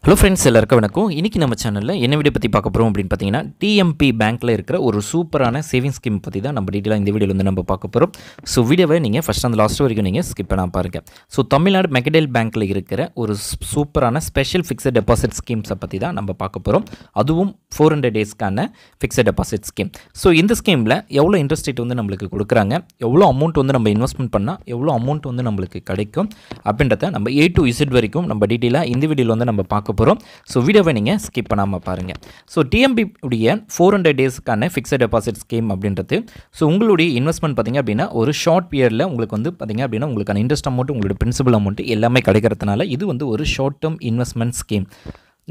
Hello friends, எல்லாருக்கும் வணக்கம். இன்றைக்கி நம்ம சேனலில் என்ன வீடியோ பற்றி பார்க்க போகிறோம் அப்படின்னு பார்த்தீங்கன்னா, டிஎம்பி பேங்க்கில் இருக்கிற ஒரு சூப்பரான சேவிங் ஸ்கீம் பற்றி தான் நம்ம டீட்டெயிலாக இந்த வீடியோவில் வந்து நம்ம பார்க்க போகிறோம். ஸோ வீடியோவை நீங்கள் ஃபஸ்ட் அந்த லாஸ்ட் வரைக்கும் நீங்கள் ஸ்கிப் பண்ணாமல் பாருங்கள். ஸோ தமிழ்நாடு மெகடேல் பேங்க்கில் இருக்கிற ஒரு சூப்பரான ஸ்பெஷல் ஃபிக்ஸட் டெபாசிட் ஸ்கீம்ஸை பற்றி தான் நம்ம பார்க்க போகிறோம். அதுவும் 400 டேஸ்க்கான ஃபிக்ஸட் டெபாசிட் ஸ்கீம். ஸோ இந்த ஸ்கீமில் எவ்வளோ இன்ட்ரெஸ்ட் ரேட் வந்து நம்மளுக்கு கொடுக்குறாங்க, எவ்வளோ அமௌண்ட் வந்து நம்ம இன்வெஸ்ட்மெண்ட் பண்ணால் எவ்வளோ அமௌண்ட் வந்து நம்மளுக்கு கிடைக்கும் அப்படின்றத நம்ம A to Z வரைக்கும் நம்ம டீட்டெயிலாக இந்த வீடியோவில் வந்து நம்ம பார்க்க போகிறோம். ஸோ வீடியோவை நீங்கள் ஸ்கிப் பண்ணாமல் பாருங்கள். ஸோ டிஎம்பி உடைய 400 டேஸ்க்கான ஃபிக்ஸட் டெபாசிட் ஸ்கீம் அப்படின்றது, ஸோ உங்களுடைய இன்வெஸ்ட்மெண்ட் பார்த்திங்க அப்படின்னா ஒரு ஷார்ட் பீரியடில் உங்களுக்கு வந்து பார்த்திங்க அப்படின்னா உங்களுக்கான இன்ட்ரெஸ்ட் அமௌண்ட், உங்களோட பிரின்சிபல் அமௌண்ட் எல்லாமே கிடைக்கிறதுனால இது வந்து ஒரு short term investment scheme.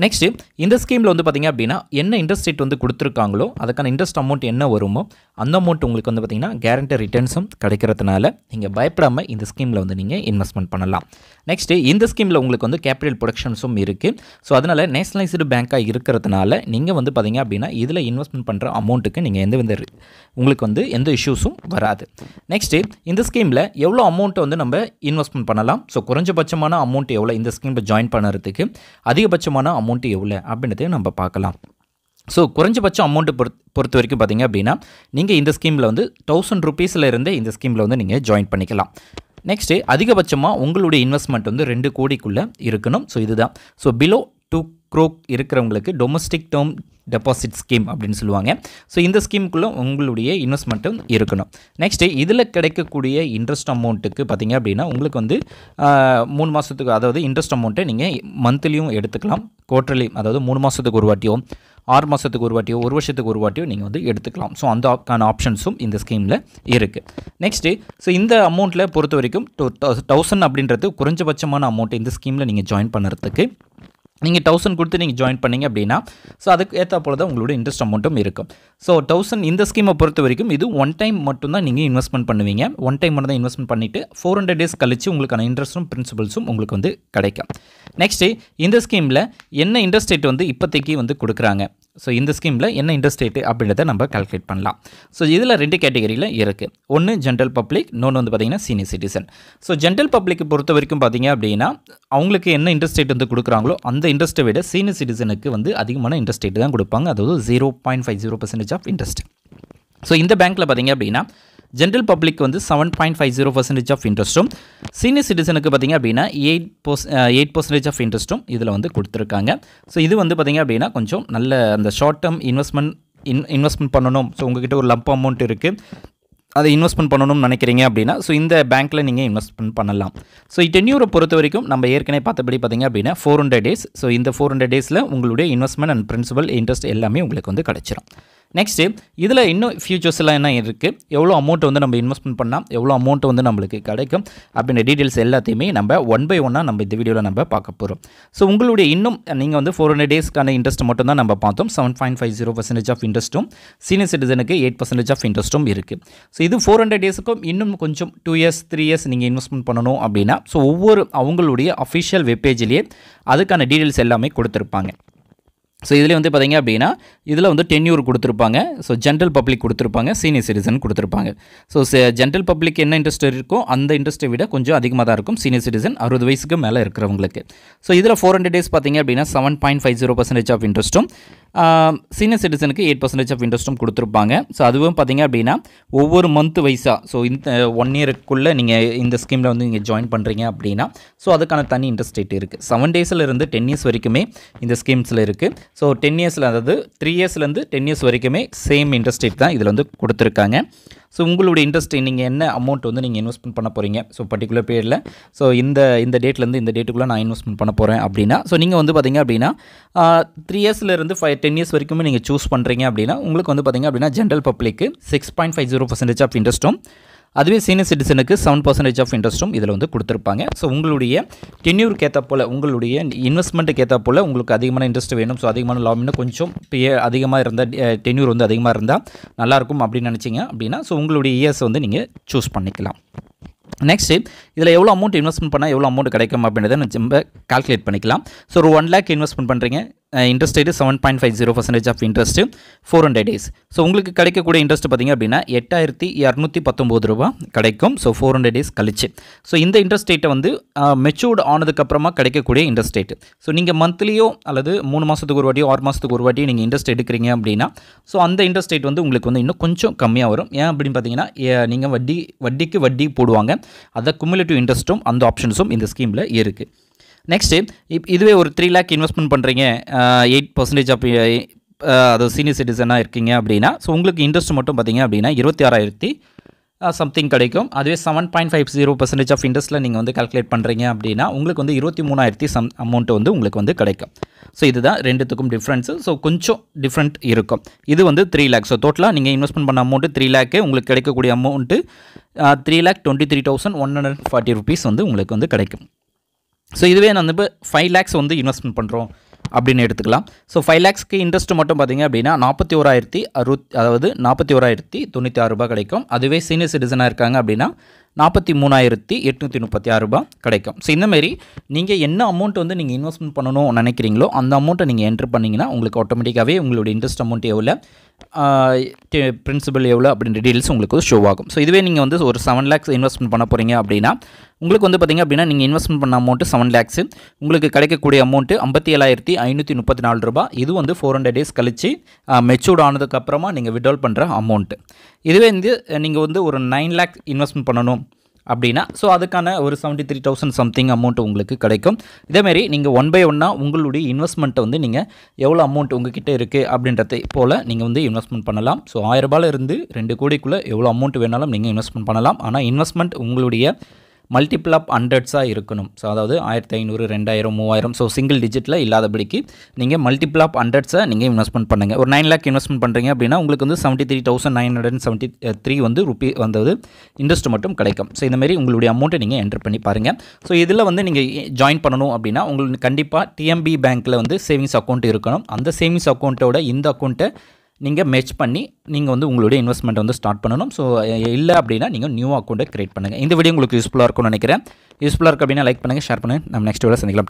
Next இந்த ஸ்கீமில் வந்து பார்த்திங்க அப்படின்னா என்ன இன்ட்ரெஸ்ட் ரேட் வந்து கொடுத்துருக்காங்களோ அதுக்கான இன்ட்ரெஸ்ட் அமௌண்ட் என்ன வருமோ அந்த அமௌண்ட் உங்களுக்கு வந்து பார்த்திங்கன்னா கேரண்டி ரிட்டர்ன்ஸும் கிடைக்கிறதுனால நீங்கள் பயப்படாமல் இந்த ஸ்கீமில் வந்து நீங்கள் இன்வெஸ்ட்மெண்ட் பண்ணலாம். நெக்ஸ்ட்டு இந்த ஸ்கீமில் உங்களுக்கு வந்து கேபிட்டல் ப்ரொடக்ஷன்ஸும் இருக்குது. ஸோ அதனால் நேஷனலைஸ்டு பேங்காக இருக்கிறதுனால நீங்கள் வந்து பார்த்திங்க அப்படின்னா இதில் இன்வெஸ்ட்மெண்ட் பண்ணுற அமௌண்ட்டுக்கு நீங்கள் உங்களுக்கு வந்து எந்த இஷ்யூஸும் வராது. நெக்ஸ்ட்டு இந்த ஸ்கீமில் எவ்வளோ அமௌண்ட்டை வந்து நம்ம இன்வெஸ்ட்மெண்ட் பண்ணலாம், ஸோ குறைஞ்சபட்சமான அமௌண்ட் எவ்வளோ இந்த ஸ்கீமில் ஜாயின் பண்ணுறதுக்கு, அதிகபட்சமான அமௌண்ட் எவ்வளோ அப்படின்றதையும் நம்ம பார்க்கலாம். ஸோ குறைஞ்சபட்ச அமௌண்ட்டு பொறுத்த வரைக்கும் பார்த்திங்க அப்படின்னா நீங்கள் இந்த ஸ்கீமில் வந்து 1000 ரூபீஸில் இருந்தே இந்த ஸ்கீமில் வந்து நீங்கள் ஜாயின் பண்ணிக்கலாம். நெக்ஸ்ட்டு அதிகபட்சமாக உங்களுடைய இன்வெஸ்ட்மெண்ட் வந்து 2 கோடிக்குள்ளே இருக்கணும். ஸோ இதுதான். ஸோ பிலோ 2 crore இருக்கிறவங்களுக்கு டொமஸ்டிக் டேர்ம் டெபாசிட் ஸ்கீம் அப்படின்னு சொல்லுவாங்க. ஸோ இந்த ஸ்கீமுக்குள்ளே உங்களுடைய இன்வெஸ்ட்மெண்ட்டும் இருக்கணும். நெக்ஸ்ட்டு இதில் கிடைக்கக்கூடிய இன்ட்ரெஸ்ட் அமௌண்ட்டுக்கு பார்த்திங்க அப்படின்னா உங்களுக்கு வந்து 3 மாதத்துக்கு, அதாவது இன்ட்ரெஸ்ட் அமௌண்ட்டை நீங்கள் மந்த்லியும் எடுத்துக்கலாம், குவார்ட்டர்லி, அதாவது 3 மாதத்துக்கு ஒரு வாட்டியோ 6 மாதத்துக்கு ஒரு வாட்டியோ 1 வருஷத்துக்கு ஒரு வாட்டியோ நீங்கள் வந்து எடுத்துக்கலாம். ஸோ அந்த ஆப்ஷன்ஸும் இந்த ஸ்கீமில் இருக்குது. நெக்ஸ்ட்டு ஸோ இந்த அமௌண்ட்டில் பொறுத்த வரைக்கும் 1000 அப்படின்றது குறைஞ்சபட்சமான அமௌண்ட் இந்த ஸ்கீமில் நீங்கள் ஜாயின் பண்ணுறதுக்கு. நீங்கள் 1000 கொடுத்து நீங்கள் ஜாயின் பண்ணிங்க அப்படின்னா ஸோ அதுக்கு ஏற்ற போல தான் உங்களோட இன்ட்ரெஸ்ட் அமௌண்ட்டும் இருக்கும். ஸோ 1000 இந்த ஸ்கீமை பொறுத்த வரைக்கும் இது ஒன் டைம் மட்டும்தான் நீங்கள் இன்வெஸ்ட்மெண்ட் பண்ணுவீங்க. ஒன் டைம் மட்டும் தான் இன்வெஸ்ட்மெண்ட் பண்ணிவிட்டு 400 டேஸ் கழிச்சு உங்களுக்கான இன்ட்ரெஸ்ட்டும் பிரின்சிபல்ஸும் உங்களுக்கு வந்து கிடைக்கும். நெக்ஸ்ட்டு இந்த ஸ்கீமில் என்ன இன்ட்ரெஸ்ட் ரேட் வந்து இப்போதைக்கு வந்து கொடுக்குறாங்க, ஸோ இந்த ஸ்கீமில் என்ன இன்ட்ரெஸ்ட் ரேட்டு அப்படின்றத நம்ம கால்குலேட் பண்ணலாம். ஸோ இதில் 2 கேட்டகரியில் இருக்குது. ஒன்று ஜென்ரல் பப்ளிக், இன்னொன்று வந்து பார்த்திங்கன்னா senior citizen. So general public பொறுத்த வரைக்கும் பார்த்திங்க அப்படின்னா அவங்களுக்கு என்ன இன்ட்ரெஸ்ட் ரேட் வந்து கொடுக்குறாங்களோ அந்த இன்ட்ரெஸ்ட்டை விட சீனியர் சிட்டிசனுக்கு வந்து அதிகமான இன்ட்ரெஸ்ட் ரேட் தான் கொடுப்பாங்க, அதாவது 0.50% ஆஃப் இன்ட்ரெஸ்ட். ஸோ இந்த பேங்க்கில் பார்த்திங்க அப்படின்னா ஜென்ரல் பப்ளிக் வந்து 7.50% ஆஃப் இன்ட்ரெஸ்ட்டும், சீனியர் சிட்டிசனுக்கு பார்த்திங்க அப்படின்னா 8% ஆஃப் இன்ட்ரெஸ்ட்டும் இதில் வந்து கொடுத்துருக்காங்க. ஸோ இது வந்து பார்த்திங்க அப்படின்னா கொஞ்சம் நல்ல அந்த ஷார்ட் டேர்ம் இன்வெஸ்ட்மெண்ட் பண்ணணும், ஸோ உங்கள்கிட்ட ஒரு லம்ப் அமௌண்ட் இருக்குது, அதை இன்வெஸ்ட்மெண்ட் பண்ணணும்னு நினைக்கிறீங்க அப்படின்னா ஸோ இந்த பேங்க்கில் நீங்கள் இன்வெஸ்ட்மெண்ட் பண்ணலாம். ஸோ டென்யூரை பொறுத்த வரைக்கும் நம்ம ஏற்கனவே பார்த்தபடி பார்த்திங்க அப்படின்னா 400 டேஸ். ஸோ இந்த 400 டேஸில் உங்களுடைய இன்வெஸ்ட்மெண்ட் அண்ட் பிரின்சிபல் இன்ட்ரெஸ்ட் எல்லாமே உங்களுக்கு வந்து கிடச்சிரும். நெக்ஸ்ட்டு இதில் இன்னும் ஃபியூச்சர்ஸ் எல்லாம் என்ன இருக்குது, எவ்வளோ அமௌண்ட் வந்து நம்ம இன்வெஸ்ட்மெண்ட் பண்ணால் எவ்வளோ அமௌண்ட் வந்து நம்மளுக்கு கிடைக்கும் அப்படின்ற டீட்டெயில்ஸ் எல்லாத்தையுமே நம்ம ஒன் பை ஒன்னாக நம்ம இந்த வீடியோவில் நம்ம பார்க்க போகிறோம். ஸோ உங்களுடைய இன்னும் நீங்கள் வந்து 400 டேஸ்க்கான இன்ட்ரெஸ்ட் மட்டும் தான் நம்ம பார்த்தோம். 7.50% ஆஃப் இன்ட்ரெஸ்ட்டும், சீனியர் சிட்டிசனுக்கு 8% ஆஃப் இன்ட்ரெஸ்ட்டும் இருக்குது. ஸோ இது 400 டேஸுக்கும் இன்னும் கொஞ்சம் 2 years 3 years நீங்கள் இன்வெஸ்ட்மெண்ட் பண்ணணும் அப்படின்னா ஸோ ஒவ்வொரு அவங்களுடைய அஃபிஷியல் வெப்பேஜ்லேயே அதுக்கான டீட்டெயில்ஸ் எல்லாமே கொடுத்துருப்பாங்க. ஸோ இதில் வந்து பார்த்திங்க அப்படின்னா இதில் வந்து டென்யூர் கொடுத்துருப்பாங்க, ஸோ ஜென்ரல் பப்ளிக் கொடுத்துருப்பாங்க, சீனியர் சிட்டிசன் கொடுத்துருப்பாங்க. ஸோ ஜென்ரல் பப்ளிக் என்ன இன்ட்ரெஸ்ட் இருக்கோ அந்த இன்ட்ரெஸ்ட்டை விட கொஞ்சம் அதிகமாக தான் இருக்கும் சீனியர் சிட்டிசன் 60 வயசுக்கு மேலே இருக்கிறவங்களுக்கு. ஸோ இதில் 400 டேஸ் பார்த்திங்க அப்படின்னா 7.50% ஆஃப் இன்ட்ரெஸ்ட்டும், சீனியர் சிட்டிசனுக்கு 8% ஆஃப் இன்ட்ரெஸ்ட்டும் கொடுத்துருப்பாங்க. ஸோ அதுவும் பார்த்திங்க அப்படின்னா ஒவ்வொரு மந்த் வைஸாக, ஸோ இந்த 1 yearக்குள்ளே நீங்கள் இந்த ஸ்கீமில் வந்து நீங்கள் ஜாயின் பண்ணுறீங்க அப்படின்னா ஸோ அதுக்கான தனி இன்ட்ரெஸ்ட் ரேட் இருக்குது. 7 daysல இருந்து 10 years வரைக்குமே இந்த ஸ்கீம்ஸில் இருக்குது. ஸோ 10 yearsல, அதாவது 3 yearsலேருந்து 10 years வரைக்குமே சேம் இன்ட்ரெஸ்ட் ரேட் தான் இதில் வந்து கொடுத்துருக்காங்க. ஸோ உங்களுடைய இன்ட்ரெஸ்ட் நீங்கள் என்ன அமௌண்ட் வந்து நீங்கள் இன்வெஸ்ட்மெண்ட் பண்ண போகிறீங்க, ஸோ பர்டிகுலர் பீரியடில் ஸோ இந்த டேட்லேருந்து இந்த டேட்டுக்குள்ளே நான் இன்வெஸ்ட்மெண்ட் பண்ண போகிறேன் அப்படின்னா ஸோ நீங்கள் வந்து பார்த்திங்க அப்படின்னா 3 yearsலேருந்து 10 years வரைக்குமே நீங்கள் சூஸ் பண்ணுறீங்க அப்படின்னா உங்களுக்கு வந்து பார்த்திங்க அப்படின்னா ஜென்ரல் பப்ளிக்கு 6.50% ஆஃப் இன்ட்ரெஸ்ட்டும், அதுவே சீனியர் சிட்டிசனுக்கு 7% ஆஃப் இன்ட்ரெஸ்ட்டும் இதில் வந்து கொடுத்துருப்பாங்க. ஸோ உங்களுடைய டென்யூருக்கு ஏற்ற போல், உங்களுடைய இன்வெஸ்ட்மெண்ட்டுக்கு ஏற்ற போல் உங்களுக்கு அதிகமான இன்ட்ரெஸ்ட் வேணும், ஸோ அதிகமான லாபம்னு கொஞ்சம் அதிகமாக இருந்தால் டென்யூர் வந்து அதிகமாக இருந்தால் நல்லாயிருக்கும் அப்படின்னு நினச்சிங்க அப்படின்னா ஸோ உங்களுடைய இயர்ஸ் வந்து நீங்கள் சூஸ் பண்ணிக்கலாம். நெக்ஸ்ட்டு இதில் எவ்வளோ அமௌண்ட் இன்வெஸ்ட்மெண்ட் பண்ணால் எவ்வளோ அமௌண்ட் கிடைக்கும் அப்படின்றத நம்ம கால்குலேட் பண்ணிக்கலாம். ஸோ ஒரு 1 lakh இன்வெஸ்ட்மெண்ட் பண்ணுறீங்க, interest rate 7.50% of interest 400 days. So உங்களுக்கு கிடைக்கக்கூடிய இன்ட்ரெஸ்ட் பார்த்திங்க அப்படின்னா 8,219 ரூபா கிடைக்கும். ஸோ 400 டேஸ் கழிச்சு. ஸோ இந்த இன்ட்ரெஸ்ட் ரேட்டை வந்து மெச்சூர்டு ஆனதுக்கப்புறமா கிடைக்கக்கூடிய இன்ட்ரெஸ்ட் ரேட்டு. ஸோ நீங்கள் மந்த்லியோ அல்லது 3 மாதத்துக்கு ஒரு வாட்டியோ 6 மாதத்துக்கு ஒரு வாட்டியோ நீங்கள் இன்ட்ரெஸ்ட் எடுக்கிறீங்க அப்படின்னா ஸோ அந்த இன்ட்ரெஸ்ட் ரேட் வந்து உங்களுக்கு வந்து இன்னும் கொஞ்சம் கம்மியாக வரும். ஏன் அப்படின்னு பார்த்தீங்கன்னா நீங்கள் வட்டிக்கு வட்டி போடுவாங்க. அதை குமுலேட்டிவ் இன்ட்ரெஸ்ட்டும் அந்த ஆப்ஷன்ஸும் இந்த ஸ்கீமில் இருக்குது. நெக்ஸ்ட்டு இதுவே ஒரு 3 lakh இன்வெஸ்ட்மெண்ட் பண்ணுறீங்க, 8% ஆஃப் அதாவது சீனியர் சிட்டிசனாக இருக்கீங்க அப்படின்னா ஸோ உங்களுக்கு இன்ட்ரெஸ்ட் மட்டும் பார்த்தீங்க அப்படின்னா 26,000 சம்திங் கிடைக்கும். அதுவே 7.50% ஆஃப் இன்ட்ரெஸ்ட்டில் நீங்கள் வந்து கால்குலேட் பண்ணுறீங்க அப்படின்னா உங்களுக்கு வந்து 23,000 அமௌண்ட் வந்து உங்களுக்கு வந்து கிடைக்கும். ஸோ இதுதான் ரெண்டுத்துக்கும் டிஃப்ரென்ஸு. ஸோ கொஞ்சம் டிஃப்ரெண்ட் இருக்கும். இது வந்து 3 lakh. ஸோ டோட்டலாக நீங்கள் இன்வெஸ்ட்மெண்ட் பண்ண அமௌண்ட்டு 3 lakh, உங்களுக்கு கிடைக்கக்கூடிய அமௌண்ட்டு 3,23,140 rupees வந்து உங்களுக்கு வந்து கிடைக்கும். ஸோ இதுவே நான் இப்போ 5 lakhs வந்து இன்வெஸ்ட்மெண்ட் பண்ணுறோம் அப்படின்னு எடுத்துக்கலாம். ஸோ 5 lakhsக்கு இன்ட்ரெஸ்ட் மட்டும் பார்த்தீங்க அப்படின்னா 41,096 ரூபா கிடைக்கும். அதுவே சீனியர் சிட்டிசனாக இருக்காங்க அப்படின்னா 43,836 ரூபா கிடைக்கும். ஸோ இந்தமாரி நீங்கள் என்ன அமௌண்ட் வந்து நீங்கள் இன்வெஸ்ட்மெண்ட் பண்ணணும் நினைக்கிறீங்களோ அந்த அமௌண்ட்டை நீங்கள் என்ட்ரு பண்ணிங்கன்னா உங்களுக்கு ஆட்டோமேட்டிக்காகவே உங்களுடைய இன்ட்ரெஸ்ட் அமௌண்ட் எவ்வளோ, பிரின்சிபல் எவ்வளோ அப்படின்ற டீட்டெயில்ஸ் உங்களுக்கு ஷோ ஆகும். ஸோ இதுவே நீங்கள் வந்து ஒரு 7 lakhs இன்வெஸ்ட்மெண்ட் பண்ண போகிறீங்க அப்படின்னா உங்களுக்கு வந்து பார்த்திங்க அப்படின்னா நீங்கள் இன்வெஸ்ட்மெண்ட் பண்ண அமௌண்ட்டு 7 lakhs, உங்களுக்கு கிடைக்கக்கூடிய அமௌண்ட்டு 57,534 ரூபா. இது வந்து 400 டேஸ் கழிச்சு மெச்சூர்ட் ஆனதுக்கப்புறமா நீங்கள் விட்ரால் பண்ணுற அமௌண்ட்டு. இதுவே வந்து நீங்கள் வந்து ஒரு 9 lakh இன்வெஸ்ட்மெண்ட் பண்ணணும் அப்படின்னா ஸோ அதுக்கான ஒரு 73,000 சம்திங் அமௌண்ட் உங்களுக்கு கிடைக்கும். இதேமாரி நீங்கள் 1 by 1 உங்களுடைய இன்வெஸ்ட்மெண்ட்டை வந்து நீங்கள் எவ்வளோ அமௌண்ட் உங்ககிட்ட இருக்குது அப்படின்றதை போல் நீங்கள் வந்து இன்வெஸ்ட்மெண்ட் பண்ணலாம். ஸோ 1000 ரூபாயிலிருந்து 2 கோடிக்குள்ளே எவ்வளோ அமௌண்ட் வேணாலும் நீங்கள் இன்வெஸ்ட்மெண்ட் பண்ணலாம். ஆனால் இன்வெஸ்ட்மெண்ட் உங்களுடைய மல்டிபிள் ஆஃப் ஹண்ட்ரட்ஸாக இருக்கணும். ஸோ அதாவது 1,500, 2,000, 3,000 ஸோ சிங்கிள் டிஜிட்டில் இல்லாதபடிக்கு நீங்கள் மல்டிபிள் ஆஃப் ஹண்ட்ரட்ஸை நீங்கள் இன்வெஸ்ட்மெண்ட் பண்ணுங்கள். ஒரு 9 lakh இன்வெஸ்ட்மெண்ட் பண்ணுறீங்க அப்படின்னா உங்களுக்கு வந்து 73,973 வந்து ரூபி வந்து இன்ட்ரெஸ்ட் மட்டும் கிடைக்கும். ஸோ இந்தமாரி உங்களுடைய அமௌண்ட்டை நீங்கள் என்டர் பண்ணி பாருங்கள். ஸோ இதில் வந்து நீங்கள் ஜாயின் பண்ணணும் அப்படின்னா உங்களுக்கு கண்டிப்பாக டிஎம்பி பேங்க்கில் வந்து சேவிங்ஸ் அக்கௌண்ட் இருக்கணும். அந்த சேவிங்ஸ் அக்கௌண்ட்டோட இந்த அக்கௌண்ட்டை நீங்கள் மேட்ச் பண்ணி நீங்கள் வந்து உங்களுடைய இன்வெஸ்ட்மெண்ட் வந்து ஸ்டார்ட் பண்ணணும். ஸோ இல்லை அப்படின்னா நீங்கள் நியூ அக்கௌண்ட்டை கிரியேட் பண்ணுங்கள். இந்த வீடியோ உங்களுக்கு யூஸ்ஃபுல்லாக இருக்கும்னு நினைக்கிறேன். யூஸ்ஃபுல்லாக இருக்குது அப்படின்னா லைக் பண்ணுங்கள், ஷேர் பண்ணுங்கள். நம்ம நெக்ஸ்ட் வீடியோ சந்திக்கலாம்.